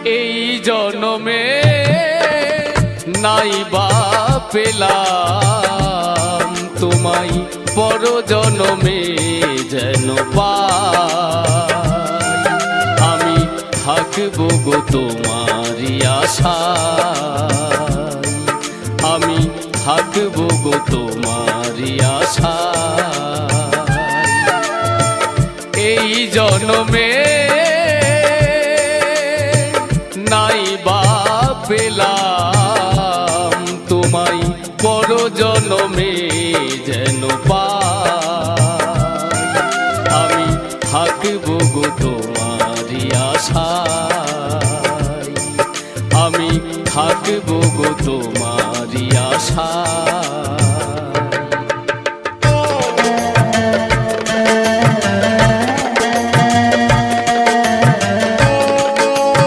এই জনমে নাই বা পেলাম তোমায়, পর জনমে যেন পাই। আমি থাকবো গো তোমারই আশায়, আমি থাকবো গো তোমারই আশায়। এই জনমে নাই বা পেলাম তোমায়, পর জনমে যেন পাই। আমি থাকবো গো তোমারই আশায়, আমি থাকবো গো তোমারই আশায়।